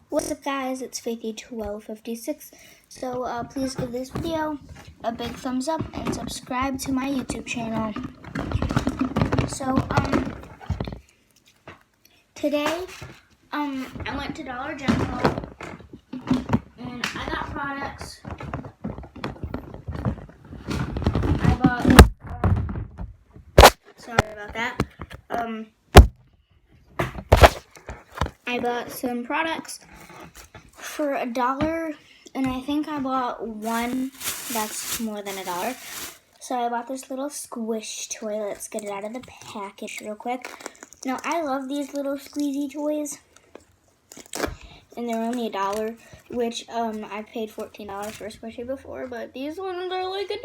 What's up guys, it's Faithy1256. So please give this video a big thumbs up and subscribe to my YouTube channel. So today I went to Dollar General and I got products. I bought sorry about that. I bought some products for $1, and I think I bought one that's more than $1. So I bought this little squish toy. Let's get it out of the package real quick. Now I love these little squeezy toys, and they're only $1, which I paid $14 for a squishy before, but these ones are like $1.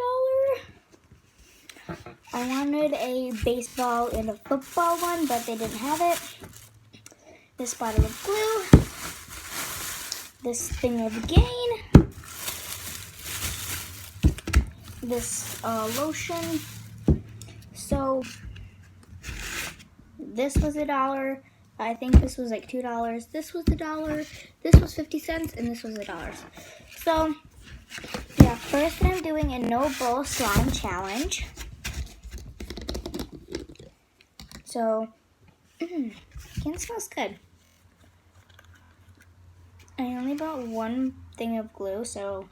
I wanted a baseball and a football one, but they didn't have it. This bottle of glue, this thing of Gain, this lotion. So this was $1. I think this was like $2. This was $1. This was 50 cents, and this was $1. So yeah, first I'm doing a no bowl slime challenge. So it smells good. I only bought one thing of glue, so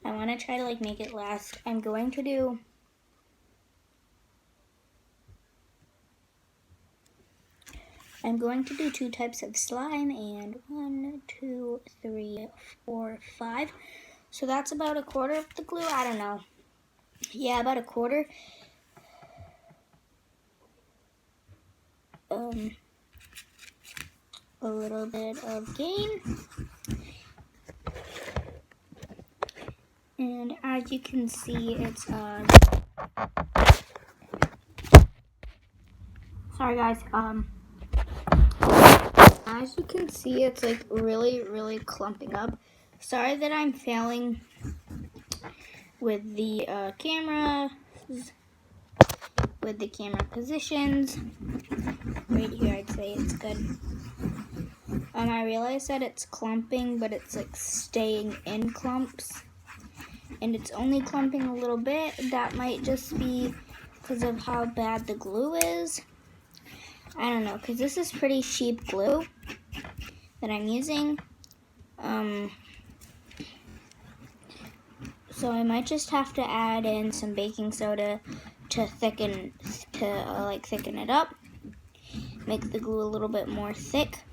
I want to try to make it last. I'm going to do two types of slime, and 1, 2, 3, 4, 5. So that's about 1/4 of the glue. I don't know. Yeah, about 1/4. A little bit of Gain. And as you can see, it's sorry guys, as you can see, it's really clumping up. Sorry that I'm failing with the camera positions. Right here, I'd say it's good. I realize that it's clumping, but it's staying in clumps, and it's only clumping a little bit. That might just be because of how bad the glue is. I don't know, because this is pretty cheap glue that I'm using. So I might just have to add in some baking soda to thicken it up, make the glue a little bit more thick.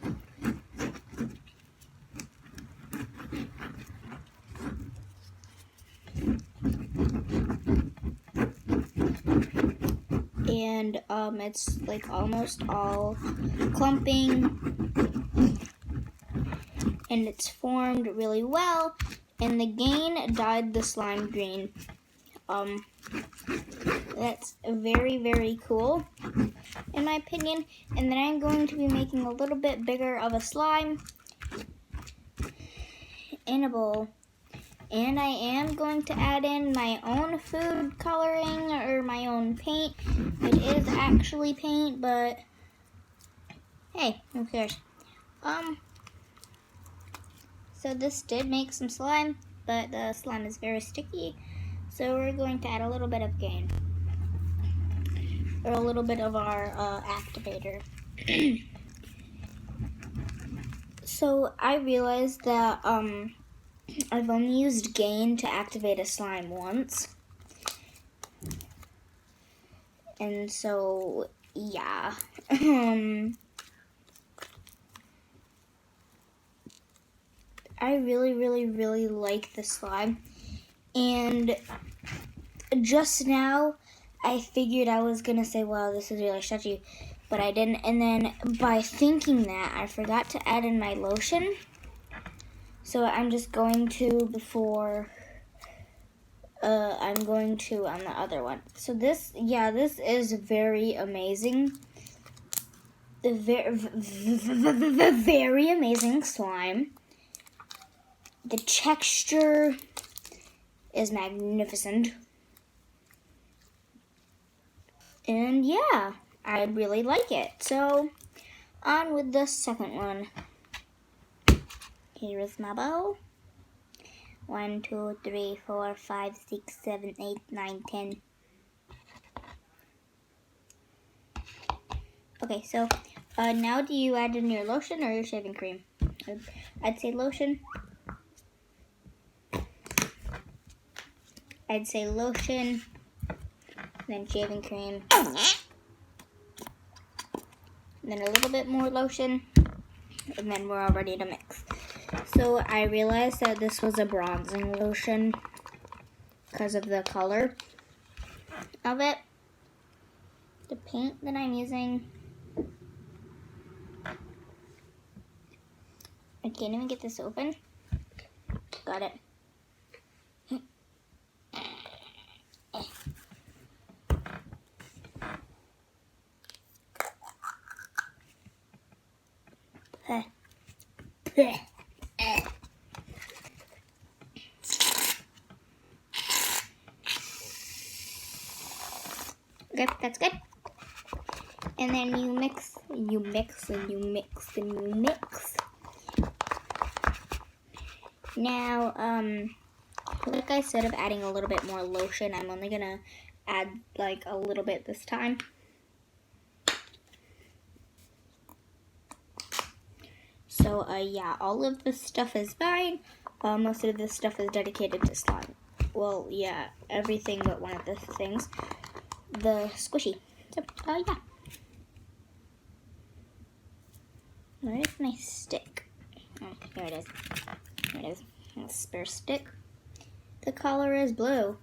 And it's almost all clumping, and it's formed really well, and the Gain dyed the slime green. That's very cool in my opinion. And then I'm going to be making a little bit bigger of a slime in a bowl. And I am going to add in my own food coloring or my own paint. It is actually paint, but hey, who cares? So this did make some slime, but the slime is very sticky. So we're going to add a little bit of Gain, or a little bit of our activator. So I realized that I've only used Gain to activate a slime once. And so, yeah. I really like the slime. And just now, I figured I was going to say, wow, this is really stretchy. But I didn't. And then by thinking that, I forgot to add in my lotion. So I'm just going to I'm going to on the other one. So this is very amazing. The very amazing slime. The texture is magnificent. And yeah, I really like it. So on with the second one. Here is my bow. 1, 2, 3, 4, 5, 6, 7, 8, 9, 10. Okay, so now do you add in your lotion or your shaving cream? I'd say lotion. I'd say lotion, then shaving cream, then a little bit more lotion, and then we're all ready to mix. So I realized that this was a bronzing lotion because of the color of it. The paint that I'm using, I can't even get this open. Got it. Okay, that's good. And then you mix, and you mix, and you mix, and you mix. Now, like I said of adding a little bit more lotion, I'm only gonna add like a little bit this time. So, yeah, all of this stuff is fine. Most of this stuff is dedicated to slime. Well, yeah, everything but one of the things. The squishy. So, yeah. Where is my stick? Oh, here it is. Here it is. A spare stick. The color is blue.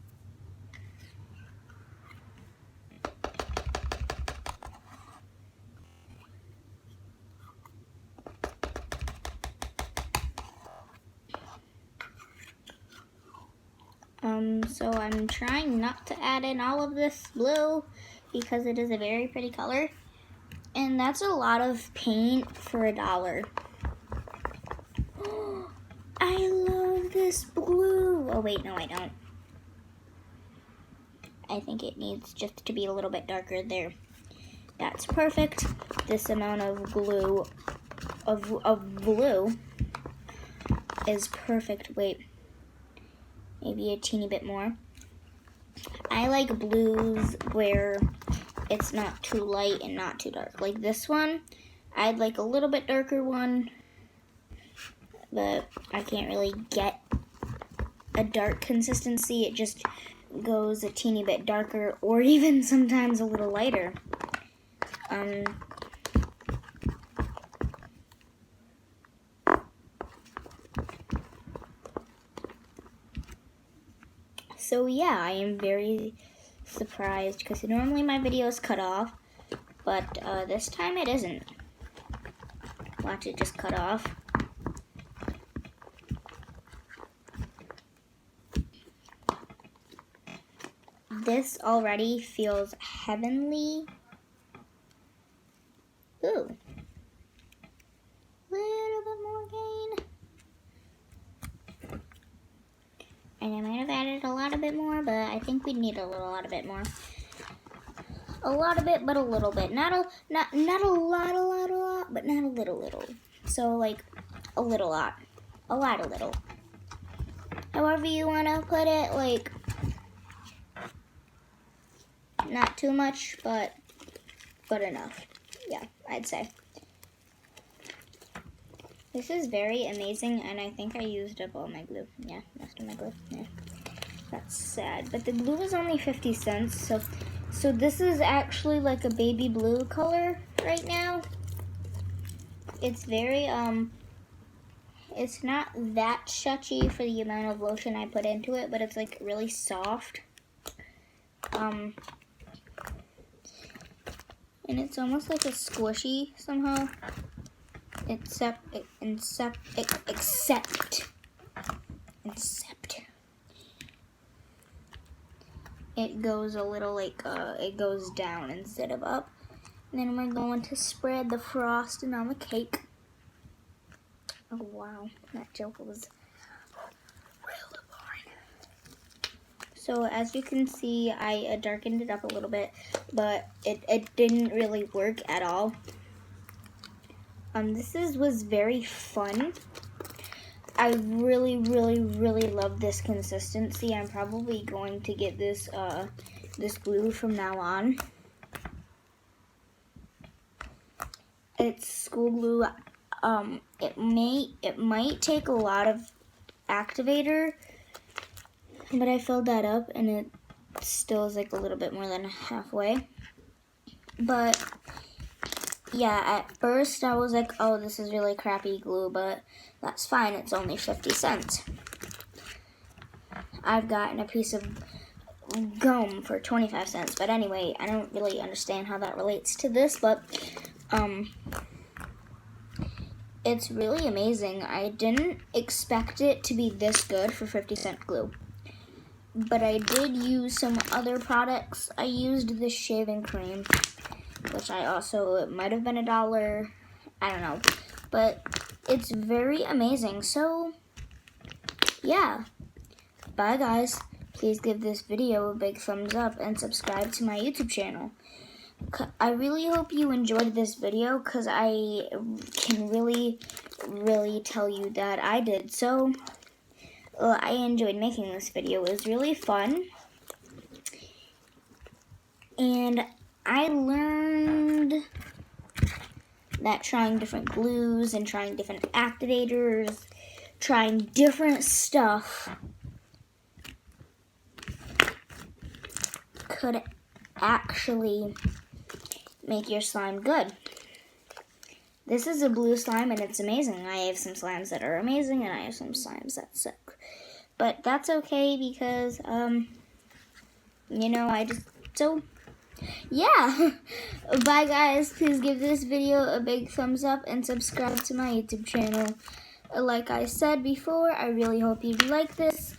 So I'm trying not to add in all of this blue because it is a very pretty color. And that's a lot of paint for $1. I love this blue. Oh wait, no I don't. I think it needs just to be a little bit darker there. That's perfect. This amount of glue, of blue is perfect. Wait. Maybe a teeny bit more. I like blues where it's not too light and not too dark. Like this one, I'd like a little bit darker one, but I can't really get a dark consistency. It just goes a teeny bit darker or even sometimes a little lighter. So yeah, I am very surprised because normally my videos cut off, but this time it isn't. Watch it just cut off. This already feels heavenly. Ooh. Little bit more gain. And I might have added a lot of bit more, but I think we need a lot bit more. A lot of it, but a little bit. Not a lot, but not a little. So like a lot. However you wanna put it, like not too much, but enough. Yeah, I'd say. This is very amazing, and I think I used up all my glue. Yeah, most of my glue. Yeah, that's sad. But the glue is only 50 cents, so this is actually like a baby blue color right now. It's very it's not that stretchy for the amount of lotion I put into it, but it's like really soft. And it's almost like a squishy somehow. Except it goes a little like it goes down instead of up. And then we're going to spread the frosting on the cake. Oh wow, that joke was really boring. So as you can see, I darkened it up a little bit, but it didn't really work at all. Was very fun. I really love this consistency. I'm probably going to get this this glue from now on. It's school glue. It might take a lot of activator, but I filled that up and it still is like a little bit more than halfway. But yeah, at first I was like, oh, this is really crappy glue, but that's fine, it's only 50 cents. I've gotten a piece of gum for 25 cents, but anyway, I don't really understand how that relates to this, but it's really amazing. I didn't expect it to be this good for 50-cent glue. But I did use some other products. I used this shaving cream, which it might have been $1. I don't know. But it's very amazing. So, yeah. Bye, guys. Please give this video a big thumbs up and subscribe to my YouTube channel. I really hope you enjoyed this video because I can really tell you that I did. So, I enjoyed making this video. It was really fun. And I learned that trying different glues and trying different activators, trying different stuff could actually make your slime good. This is a blue slime and it's amazing. I have some slimes that are amazing and I have some slimes that suck. But that's okay because, yeah. Bye guys. Please give this video a big thumbs up and subscribe to my YouTube channel. Like I said before, I really hope you like this.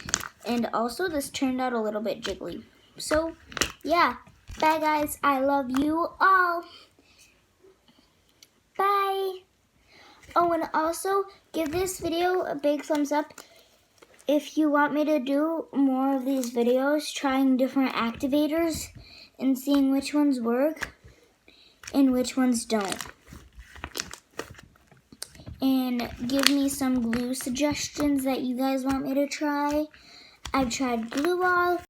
And also this turned out a little bit jiggly. So, yeah. Bye guys. I love you all. Bye. Oh, and also give this video a big thumbs up if you want me to do more of these videos trying different activators and seeing which ones work and which ones don't. And give me some glue suggestions that you guys want me to try. I've tried Glue All.